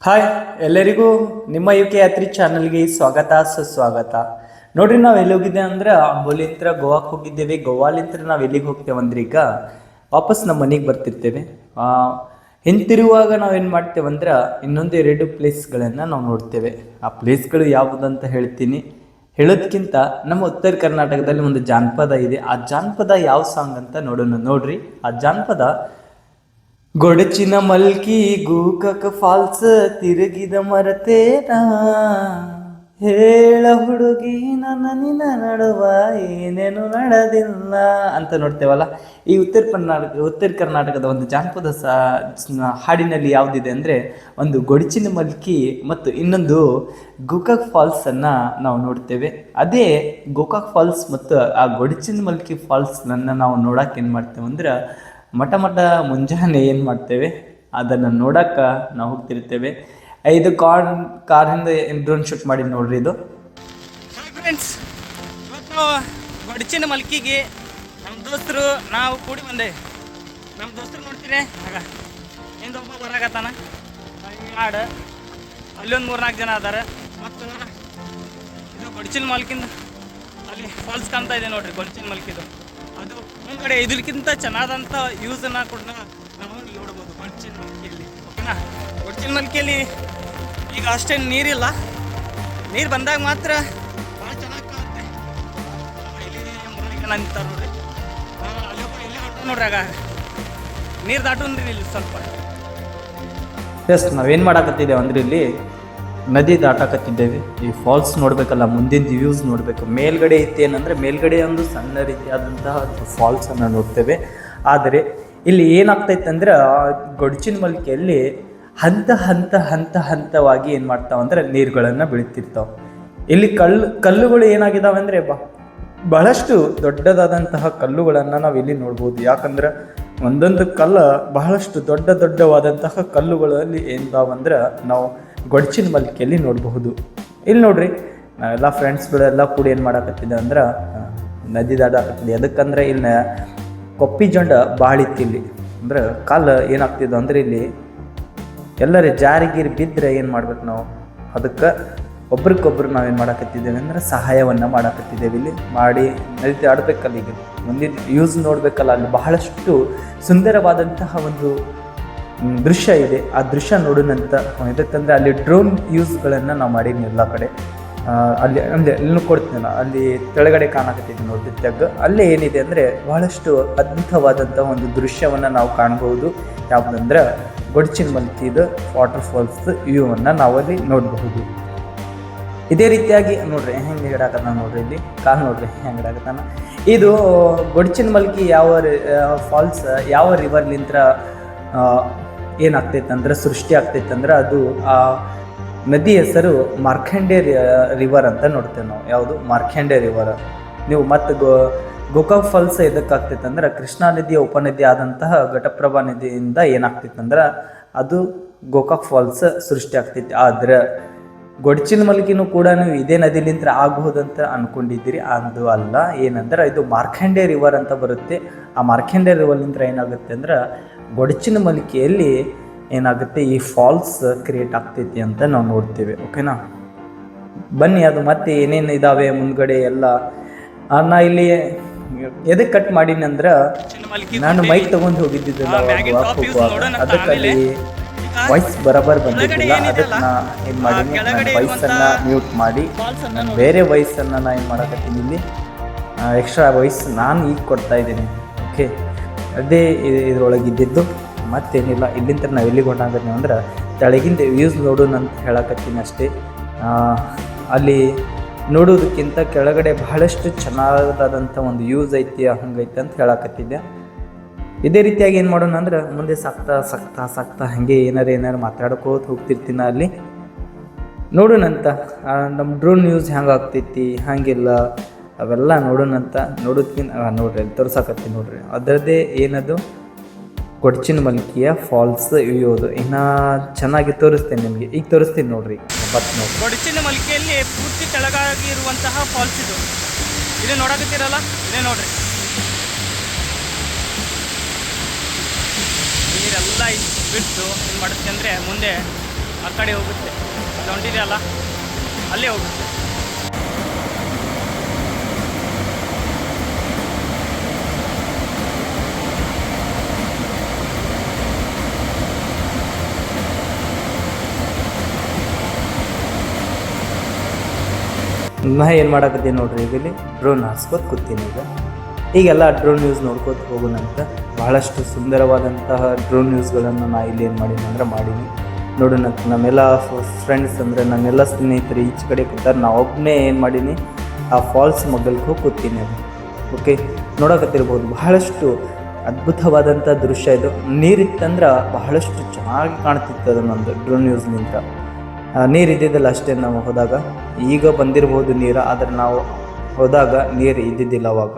Hi ಎಲ್ಲರಿಗೂ ನಿಮ್ಮ U K ಯಾತ್ರಿ ಚಾನಲ್ಗೆ ಸ್ವಾಗತ ಸುಸ್ವಾಗತ. ನೋಡ್ರಿ ನಾವು ಎಲ್ಲಿ ಹೋಗಿದ್ದೆ ಅಂದ್ರೆ ಅಂಬೋಲಿಂತ್ರ ಗೋವಾಕ್ಕೆ ಹೋಗಿದ್ದೇವೆ. ಗೋವಾಲಿಂತ್ರ ನಾವು ಎಲ್ಲಿಗೆ ಹೋಗ್ತೇವೆ ಅಂದ್ರೆ ಈಗ ವಾಪಸ್ ನಮ್ಮ ಮನೆಗೆ ಬರ್ತಿರ್ತೇವೆ. ಹಿಂತಿರುವಾಗ ನಾವೇನು ಮಾಡ್ತೇವೆ ಅಂದ್ರೆ ಇನ್ನೊಂದು 2 ಪ್ಲೇಸ್ಗಳನ್ನು ನಾವು ನೋಡ್ತೇವೆ. ಆ ಪ್ಲೇಸ್ಗಳು ಯಾವುದಂತ ಹೇಳ್ತೀನಿ. ಹೇಳೋದಕ್ಕಿಂತ ನಮ್ಮ ಉತ್ತರ ಕರ್ನಾಟಕದಲ್ಲಿ ಒಂದು ಜಾನಪದ ಇದೆ. ಆ ಜಾನಪದ ಯಾವ ಸಾಂಗ್ ಅಂತ ನೋಡೋಣ. ನೋಡ್ರಿ, ಆ ಜಾನಪದ ಗೊಡಚಿನ ಮಲ್ಕಿ ಗೂಕಕ ಫಾಲ್ಸ್ ತಿರುಗಿದ ಮರತೇನಾ, ಹೇಳ ಹುಡುಗಿ ನನ್ನ ನಿನ್ನ ನಡುವ ಏನೇನು ನಡೆದಿಲ್ಲ ಅಂತ ನೋಡ್ತೇವಲ್ಲ. ಈ ಉತ್ತರ ಕರ್ನಾಟಕದ ಒಂದು ಜಾನಪದ ಹಾಡಿನಲ್ಲಿ ಯಾವುದಿದೆ ಅಂದರೆ ಒಂದು ಗೊಡಚಿನ ಮಲ್ಕಿ ಮತ್ತು ಇನ್ನೊಂದು ಗೋಕಾಕ್ ಫಾಲ್ಸನ್ನು ನಾವು ನೋಡ್ತೇವೆ. ಅದೇ ಗೋಕಾಕ್ ಫಾಲ್ಸ್ ಮತ್ತು ಆ ಗೊಡಚಿನ ಮಲ್ಕಿ ಫಾಲ್ಸ್ನನ್ನು ನಾವು ನೋಡೋಕೆ ಏನು ಮಾಡ್ತೇವೆ ಅಂದ್ರೆ ಮಠ ಮುಂಜಾನೆ ಏನು ಮಾಡ್ತೇವೆ ಅದನ್ನು ನೋಡೋಕೆ ನಾವು ಹೋಗ್ತಿರ್ತೇವೆ. ಇದು ಕಾರಿಂದ ಡ್ರೋನ್ ಶೂಟ್ ಮಾಡಿ ನೋಡ್ರಿ. ಇದು ಫ್ರೆಂಡ್ಸ್, ಇವತ್ತು ನಾವು ಗೊಡಚಿನ ಮಲ್ಕಿಗೆ ನಮ್ಮ ದೋಸ್ತರು ನಾವು ಕೂಡಿ ಬಂದೆ. ನಮ್ಮ ದೋಸ್ತರು ನೋಡ್ತೀರಿ ಆಗ ಹಿಂದೊಬ್ಬ ಬರಾಕತ್ತಾನ ಹಾಡು. ಅಲ್ಲೊಂದು 3-4 ಜನ ಅದಾರೆ. ಮತ್ತು ಇದು ಗೊಡಚಿನ ಮಲ್ಕಿಂದ ಅಲ್ಲಿ ಫಾಲ್ಸ್ ಕಾಣ್ತಾ ಇದೆ ನೋಡ್ರಿ. ಗೊಡಚಿನ ಮಲ್ಕಿದು ಅದು ಮುಂದ್ಗಡೆ ಇದಕ್ಕಿಂತ ಚೆನ್ನಾದಂಥ ಯೂಸನ್ನು ಕೂಡ ನಾವು ನೋಡ್ಬೋದು ಗೊಡಚಿನ ಮಲ್ಕಿಯಲ್ಲಿ. ಓಕೆನಾ? ಗೊಡಚಿನ ಮಲ್ಕಿಯಲ್ಲಿ ಈಗ ಅಷ್ಟೇನು ನೀರಿಲ್ಲ. ನೀರು ಬಂದಾಗ ಮಾತ್ರ ಭಾಳ ಚೆನ್ನಾಗಿ ಕಾಣುತ್ತೆ. ಇಲ್ಲಿ ಮುರಳಿಗೆ ನಿಂತಾರೆ ನೋಡ್ರಿ. ಅಲ್ಲಿ ಎಲ್ಲಿ ಹೊಟ್ಟು ನೋಡ್ರಿ. ಆಗ ನೀರು ದಾಟೋನ್ರಿ ಇಲ್ಲಿ ಸ್ವಲ್ಪ. ಎಸ್, ನಾವೇನು ಮಾಡಾಕತ್ತಿದ್ದೇವೆ ಅಂದ್ರೆ ಇಲ್ಲಿ ನದಿ ದಾಟಾಕತ್ತಿದ್ದೇವೆ. ಈ ಫಾಲ್ಸ್ ನೋಡಬೇಕಲ್ಲ, ಮುಂದಿನ ವ್ಯೂಸ್ ನೋಡಬೇಕು. ಮೇಲ್ಗಡೆ ಇತ್ತೇನಂದರೆ ಮೇಲ್ಗಡೆ ಒಂದು ಸಣ್ಣ ರೀತಿಯಾದಂತಹ ಫಾಲ್ಸನ್ನು ನೋಡ್ತೇವೆ. ಆದರೆ ಇಲ್ಲಿ ಏನಾಗ್ತೈತೆ ಅಂದ್ರೆ ಗೊಡಚಿನ ಮಲ್ಕಿಯಲ್ಲಿ ಹಂತವಾಗಿ ಏನು ಮಾಡ್ತಾವೆ ಅಂದ್ರೆ ನೀರುಗಳನ್ನು ಬೀಳ್ತಿರ್ತಾವೆ. ಇಲ್ಲಿ ಕಲ್ಲುಗಳು ಏನಾಗಿದ್ದಾವೆ ಅಂದರೆ ಬಹಳಷ್ಟು ದೊಡ್ಡದಾದಂತಹ ಕಲ್ಲುಗಳನ್ನು ನಾವು ಇಲ್ಲಿ ನೋಡ್ಬೋದು. ಯಾಕಂದ್ರೆ ಒಂದೊಂದು ಕಲ್ಲು ಬಹಳಷ್ಟು ದೊಡ್ಡವಾದಂತಹ ಕಲ್ಲುಗಳಲ್ಲಿ ಏನಿದಾವಂದ್ರೆ ನಾವು ಗೊಡಚಿನ ಮಲ್ಕಿಯಲ್ಲಿ ನೋಡಬಹುದು. ಇಲ್ಲಿ ನೋಡ್ರಿ, ನಾವೆಲ್ಲ ಫ್ರೆಂಡ್ಸ್ಗಳೆಲ್ಲ ಕೂಡಿ ಏನು ಮಾಡಾಕತ್ತಿದ್ದೆ ಅಂದ್ರೆ ನದಿ ದಾಟಾಕತ್ತಿದ್ದೆ. ಅದಕ್ಕಂದ್ರೆ ಇಲ್ಲಿ ಕೊಪ್ಪಿ ಜೊಂಡ ಭಾಳ ಇತ್ತು. ಇಲ್ಲಿ ಅಂದ್ರೆ ಕಾಲು ಏನಾಗ್ತಿದ್ದು ಅಂದ್ರೆ ಇಲ್ಲಿ ಎಲ್ಲರೇ ಜಾರಿಗೀರಿ ಬಿದ್ದರೆ ಏನು ಮಾಡ್ಬೇಕು ನಾವು, ಅದಕ್ಕೆ ಒಬ್ರಿಗೊಬ್ರು ನಾವೇನು ಮಾಡಾಕತ್ತಿದ್ದೇವೆ ಅಂದ್ರೆ ಸಹಾಯವನ್ನು ಮಾಡಾಕತ್ತಿದ್ದೇವೆ. ಇಲ್ಲಿ ಮಾಡಿ ನದಿ ಆಡಬೇಕಲ್ಲ, ಈಗ ಮುಂದಿನ ಯೂಸ್ ನೋಡಬೇಕಲ್ಲ. ಅಲ್ಲಿ ಬಹಳಷ್ಟು ಸುಂದರವಾದಂತಹ ಒಂದು ದೃಶ್ಯ ಇದೆ. ಆ ದೃಶ್ಯ ನೋಡೋಣಂತ. ಇದಕ್ಕಂದರೆ ಅಲ್ಲಿ ಡ್ರೋನ್ ಯೂಸ್ಗಳನ್ನು ನಾವು ಮಾಡೀನಿ ಎಲ್ಲ ಕಡೆ. ಅಲ್ಲಿ ಅಂದರೆ ಇಲ್ಲೂ ಕೊಡ್ತೀನಿ, ಅಲ್ಲಿ ಕೆಳಗಡೆ ಕಾಣಕತ್ತಿದ್ದೀನಿ ನೋಡಿ ತೆಗ್ಗು. ಅಲ್ಲೇ ಏನಿದೆ ಅಂದರೆ ಬಹಳಷ್ಟು ಅದ್ಭುತವಾದಂಥ ಒಂದು ದೃಶ್ಯವನ್ನು ನಾವು ಕಾಣ್ಬೋದು. ಯಾವುದಂದ್ರೆ ಗೊಡಚಿನ ಮಲ್ಕಿದು ವಾಟರ್ ಫಾಲ್ಸ್ ವ್ಯೂವನ್ನು ನಾವಲ್ಲಿ ನೋಡಬಹುದು. ಇದೇ ರೀತಿಯಾಗಿ ನೋಡ್ರಿ ಹೆಂಗೆ ಹಿಡಾಕತ್ತಾನ ನೋಡ್ರಿ. ಇಲ್ಲಿ ಕಾಲು ನೋಡ್ರಿ ಹೆಂಗೆ ಹಿಡಾಕತ್ತಾನ. ಇದು ಗೊಡಚಿನ ಮಲ್ಕಿ ಫಾಲ್ಸ್ ಯಾವ ರಿವರ್ಲಿಂತ್ರ ಏನಾಗ್ತೈತೆ ಅಂದ್ರೆ ಸೃಷ್ಟಿ ಆಗ್ತೈತೆ ಅಂದ್ರೆ ಅದು ಆ ನದಿ ಹೆಸರು ಮಾರ್ಕಂಡೆ ರಿವರ್ ಅಂತ ನೋಡ್ತೇವೆ ನಾವು. ಯಾವುದು ಮಾರ್ಕಂಡೆ ರಿವರ್. ನೀವು ಮತ್ತು ಗೋಕಾಕ್ ಫಾಲ್ಸ್ ಎದಕ್ಕಾಗ್ತೈತೆ ಅಂದ್ರೆ ಕೃಷ್ಣಾ ನದಿಯ ಉಪನದಿ ಆದಂತಹ ಘಟಪ್ರಭಾ ನದಿಯಿಂದ ಏನಾಗ್ತೈತೆ ಅಂದ್ರೆ ಅದು ಗೋಕಾಕ್ ಫಾಲ್ಸ್ ಸೃಷ್ಟಿ ಆಗ್ತೈತಿ. ಆದ್ರೆ ಗೊಡಚಿನ ಮಲ್ಕಿನೂ ಕೂಡ ನೀವು ಇದೇ ನದಿಲಿಂತ್ರ ಆಗಬಹುದಂತ ಅನ್ಕೊಂಡಿದ್ದೀರಿ. ಅದು ಅಲ್ಲ. ಏನಂದ್ರೆ ಇದು ಮಾರ್ಕಂಡೆ ರಿವರ್ ಅಂತ ಬರುತ್ತೆ. ಆ ಮಾರ್ಕಂಡೆ ರಿವರ್ಲಿಂತ್ರ ಏನಾಗುತ್ತೆ ಅಂದ್ರೆ ಗೊಡಚಿನ ಮಲ್ಕಿಯಲ್ಲಿ ಏನಾಗುತ್ತೆ ಈ ಫಾಲ್ಸ್ ಕ್ರಿಯೇಟ್ ಆಗ್ತೈತಿ ಅಂತ ನಾವು ನೋಡ್ತೇವೆ. ಓಕೆನಾ? ಬನ್ನಿ, ಅದು ಮತ್ತೆ ಏನೇನು ಇದ್ದಾವೆ ಮುಂದ್ಗಡೆ ಎಲ್ಲ ನಾ ಇಲ್ಲಿ ಎದಕ್ಕೆ ಕಟ್ ಮಾಡೀನಿ ಅಂದ್ರೆ ನಾನು ಮೈಕ್ ತಗೊಂಡು ಹೋಗಿದ್ದಿದ್ದಲ್ಲ ಅದಕ್ಕಲ್ಲಿ ವಾಯ್ಸ್ ಬರಬರ್ ಬಂದಿದ್ದಿಲ್ಲ. ಅದಕ್ಕೆ ನಾ ಏನು ಮಾಡೀನಿ, ನನ್ನ ವಾಯ್ಸನ್ನು ಮ್ಯೂಟ್ ಮಾಡಿ ನಾನು ಬೇರೆ ವಾಯ್ಸನ್ನು ನಾನು ಏನು ಮಾಡಕತ್ತೀನಿ, ಇಲ್ಲಿ ಎಕ್ಸ್ಟ್ರಾ ವಾಯ್ಸ್ ನಾನು ಈಗ ಕೊಡ್ತಾ ಇದ್ದೀನಿ. ಓಕೆ, ಅದೇ ಇದ್ರೊಳಗಿದ್ದಿದ್ದು ಮತ್ತೇನಿಲ್ಲ. ಇಲ್ಲಿಂದ ನಾವು ಎಲ್ಲಿಗೆ ಹೊಂಟಾಗತ್ತೀವಿ ಅಂದ್ರೆ ತೆಳಗಿಂದ ವ್ಯೂಸ್ ನೋಡೋಣ ಅಂತ ಹೇಳಕತ್ತೀನಿ ಅಷ್ಟೇ. ಅಲ್ಲಿ ನೋಡೋದಕ್ಕಿಂತ ಕೆಳಗಡೆ ಬಹಳಷ್ಟು ಚೆನ್ನಾದಾದಂಥ ಒಂದು ಯೂಸ್ ಐತಿ, ಹಂಗೈತೆ ಅಂತ ಹೇಳಕತ್ತಿದ್ದೆ. ಇದೇ ರೀತಿಯಾಗಿ ಏನು ಮಾಡೋಣ ಅಂದ್ರೆ ಮುಂದೆ ಸಾಕ್ತಾ ಹಾಗೆ ಏನಾರು ಮಾತಾಡ್ಕೋತ ಹೋಗ್ತಿರ್ತೀನಿ. ಅಲ್ಲಿ ನೋಡೋಣಂತ ನಮ್ಮ ಡ್ರೋನ್ ಯೂಸ್ ಹೆಂಗೆ ಆಗ್ತೈತಿ ಹಾಗೆಲ್ಲ ಅವೆಲ್ಲ ನೋಡೋಣಂತ. ನೋಡೋದಕ್ಕಿಂತ ನೋಡ್ರಿ ಅಲ್ಲಿ ತೋರ್ಸಾಕತ್ತೀನಿ ನೋಡ್ರಿ. ಅದರದ್ದೇ ಏನದು ಗೊಡಚಿನ ಮಲ್ಕಿಯ ಫಾಲ್ಸ್ ಇಯೋದು ಇನ್ನೂ ಚೆನ್ನಾಗಿ ತೋರಿಸ್ತೇನೆ ನಿಮಗೆ. ಈಗ ತೋರಿಸ್ತೀನಿ ನೋಡ್ರಿ. ನೋಡಿ, ಗೊಡಚಿನ ಮಲ್ಕಿಯಲ್ಲಿ ಪೂರ್ತಿ ಕೆಳಗಾಗಿರುವಂತಹ ಫಾಲ್ಸ್ ಇದು. ಇದೇ ನೋಡಕತ್ತೀರಲ್ಲ, ಇದೇ ನೋಡ್ರಿ. ನೀರೆಲ್ಲ ಬಿಟ್ಟು ಏನು ಮಾಡುತ್ತೆ ಅಂದರೆ ಮುಂದೆ ಆ ಕಡೆ ಹೋಗುತ್ತೆ, ಅದು ಹೊಂಟಿದೆಯಲ್ಲ ಅಲ್ಲೇ ಹೋಗುತ್ತೆ. ನಾ ಏನು ಮಾಡಕತ್ತೀನಿ ನೋಡ್ರಿ, ಈಗ ಇಲ್ಲಿ ಡ್ರೋನ್ ಹಾರಿಸ್ಕೊತ ಕೂತೀನಿ. ಈಗೆಲ್ಲ ಡ್ರೋನ್ ನ್ಯೂಸ್ ನೋಡ್ಕೋತ ಹೋಗೋಣಂತ. ಬಹಳಷ್ಟು ಸುಂದರವಾದಂತಹ ಡ್ರೋನ್ ನ್ಯೂಸ್ಗಳನ್ನು ನಾ ಇಲ್ಲಿ ಏನು ಮಾಡೀನಿ ಅಂದ್ರೆ ಮಾಡೀನಿ ನೋಡೋಣಂತ. ನಮ್ಮೆಲ್ಲ ಫ್ರೆಂಡ್ಸ್ ಅಂದರೆ ನನ್ನೆಲ್ಲ ಸ್ನೇಹಿತರು ಈಚೆ ಕಡೆ ಕೂತಾರೆ, ನಾ ಒಬ್ಬನೇ ಏನು ಮಾಡೀನಿ ಆ ಫಾಲ್ಸ್ ಮಗ್ಗಲ್ಗೆ ಹೋಗಿ ಕೂತೀನಿ. ಅದು ಓಕೆ, ನೋಡಕತ್ತಿರ್ಬೋದು ಬಹಳಷ್ಟು ಅದ್ಭುತವಾದಂಥ ದೃಶ್ಯ ಇದು. ನೀರಿತ್ತಂದ್ರೆ ಬಹಳಷ್ಟು ಚೆನ್ನಾಗಿ ಕಾಣ್ತಿತ್ತು ಅದನ್ನೊಂದು ಡ್ರೋನ್ ನ್ಯೂಸ್ನಿಂದ. ನೀರು ಇದ್ದಿದ್ದಿಲ್ಲ ಅಷ್ಟೇ ನಾವು ಹೋದಾಗ, ಈಗ ಬಂದಿರ್ಬೋದು ನೀರು, ಆದರೆ ನಾವು ಹೋದಾಗ ನೀರು ಇದ್ದಿದ್ದಿಲ್ಲ ಅವಾಗ.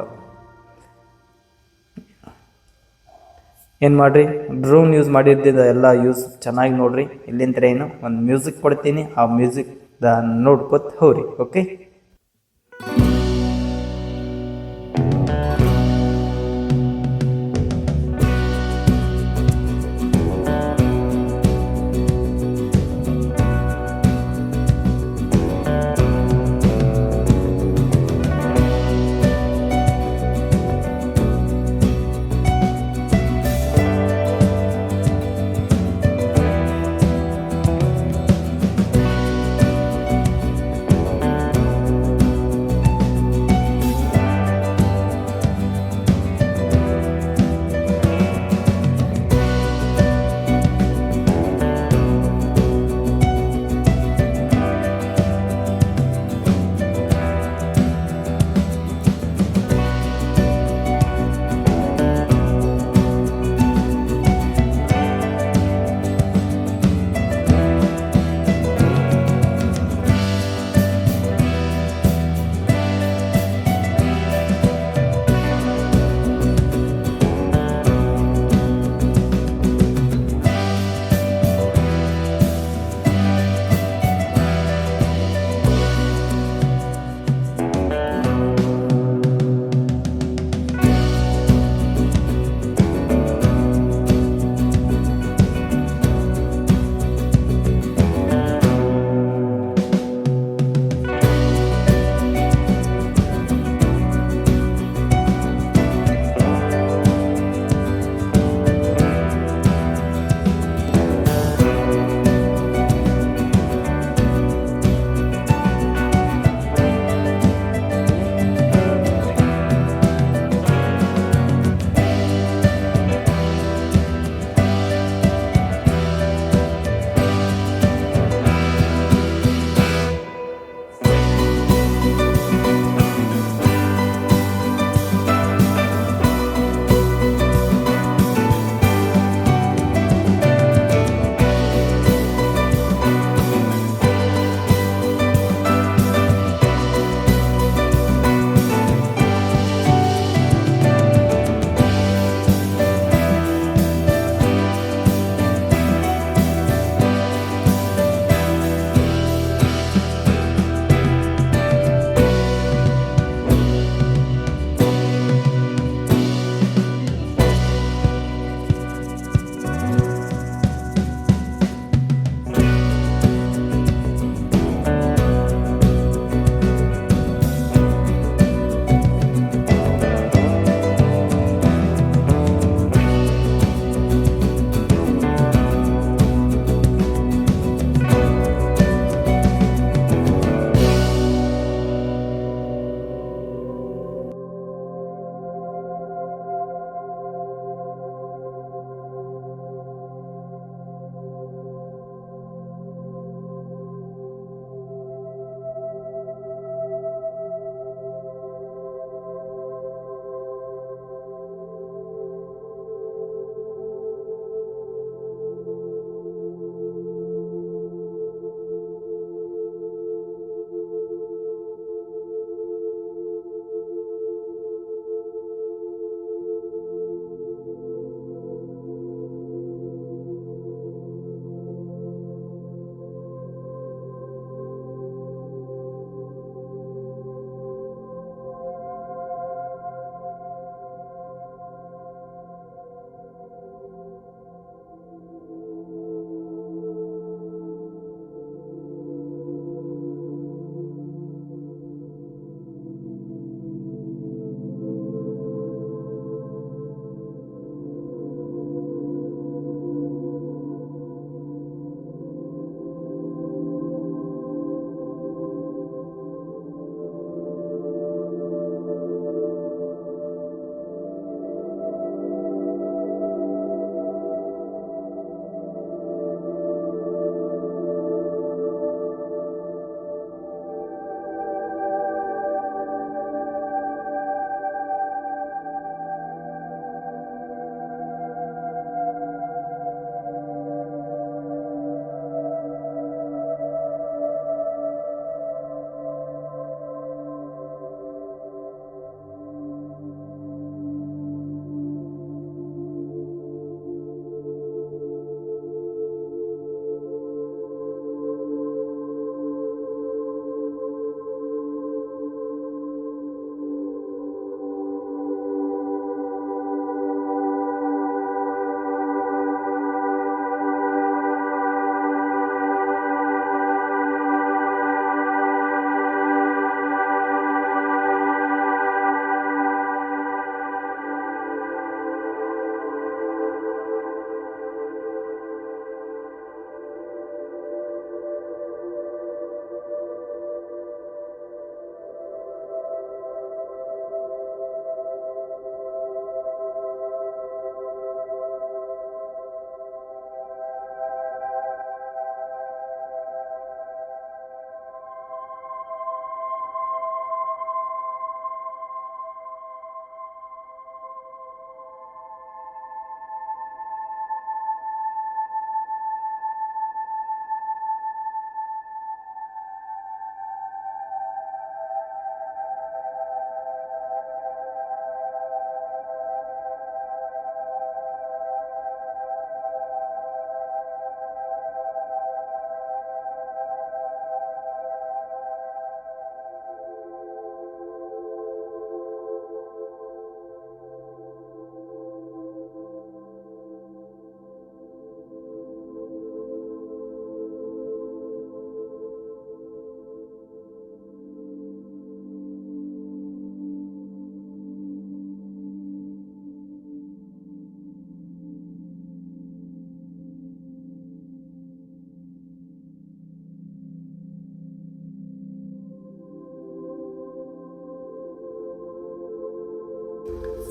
ಏನು ಮಾಡಿರಿ, ಡ್ರೋನ್ ಯೂಸ್ ಮಾಡಿದ್ದಿದ್ದ ಎಲ್ಲ ಯೂಸ್ ಚೆನ್ನಾಗಿ ನೋಡ್ರಿ. ಇಲ್ಲಿಂದ ಏನು ಒಂದು ಮ್ಯೂಸಿಕ್ ಕೊಡ್ತೀನಿ, ಆ ಮ್ಯೂಸಿಕ್ ನೋಡ್ಕೊತ ಹೋಗ್ರಿ. ಓಕೆ,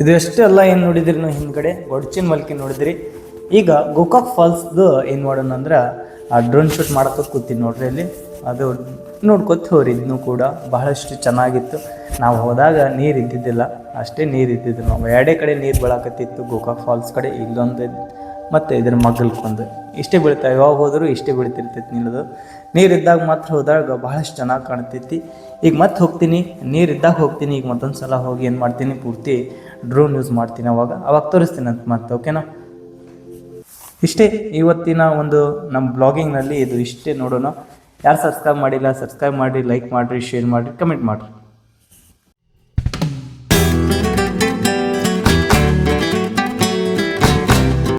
ಇದು ಎಷ್ಟೆಲ್ಲ ಏನು ನೋಡಿದ್ರಿ ನೀವು ಹಿಂದ್ಗಡೆ ಗೊಡ್ಚಿನ ಮಲ್ಕಿ ನೋಡಿದ್ರಿ. ಈಗ ಗೋಕಾಕ್ ಫಾಲ್ಸ್ದು ಏನು ಮಾಡೋಣ ಅಂದ್ರೆ ಆ ಡ್ರೋನ್ ಶೂಟ್ ಮಾಡಕ್ಕೆ ಕೂತೀನಿ ನೋಡ್ರಿ ಅಲ್ಲಿ. ಅದು ನೋಡ್ಕೊತ ಹೋರಿ ಇದನ್ನು ಕೂಡ ಬಹಳಷ್ಟು ಚೆನ್ನಾಗಿತ್ತು. ನಾವು ಹೋದಾಗ ನೀರು ಇದ್ದಿದ್ದಿಲ್ಲ, ಅಷ್ಟೇ ನೀರು ಇದ್ದಿದ್ದು. ನಾವು ಎರಡೇ ಕಡೆ ನೀರು ಬೀಳಾಕತ್ತಿತ್ತು, ಗೋಕಾಕ್ ಫಾಲ್ಸ್ ಕಡೆ ಇಲ್ಲೊಂದು ಮತ್ತು ಇದ್ರ ಮಗ್ಗಲ್ಕೊಂದು. ಇಷ್ಟೇ ಬೀಳ್ತಾವೆ, ಯಾವಾಗ ಹೋದರೂ ಇಷ್ಟೇ ಬೀಳ್ತಿರ್ತೈತಿ ನೀರದು. ನೀರಿದ್ದಾಗ ಮಾತ್ರ ಹೋದಾಗ ಭಾಳಷ್ಟು ಚೆನ್ನಾಗಿ ಕಾಣ್ತೈತಿ. ಈಗ ಮತ್ತೆ ಹೋಗ್ತೀನಿ, ನೀರಿದ್ದಾಗ ಹೋಗ್ತೀನಿ. ಈಗ ಮತ್ತೊಂದು ಸಲ ಹೋಗಿ ಏನು ಮಾಡ್ತೀನಿ, ಪೂರ್ತಿ ಡ್ರೋನ್ ಯೂಸ್ ಮಾಡ್ತೀನಿ. ಅವಾಗ ತೋರಿಸ್ತೀನಿ ಅಂತ ಮತ್ತೆ. ಓಕೆನಾ? ಇಷ್ಟೇ ಇವತ್ತಿನ ಒಂದು ನಮ್ಮ ಬ್ಲಾಗಿಂಗ್ನಲ್ಲಿ ಇದು ಇಷ್ಟೇ ನೋಡೋಣ. ಯಾರು ಸಬ್ಸ್ಕ್ರೈಬ್ ಮಾಡಿಲ್ಲ, ಸಬ್ಸ್ಕ್ರೈಬ್ ಮಾಡಿ, ಲೈಕ್ ಮಾಡಿರಿ, ಶೇರ್ ಮಾಡಿರಿ, ಕಮೆಂಟ್ ಮಾಡಿರಿ.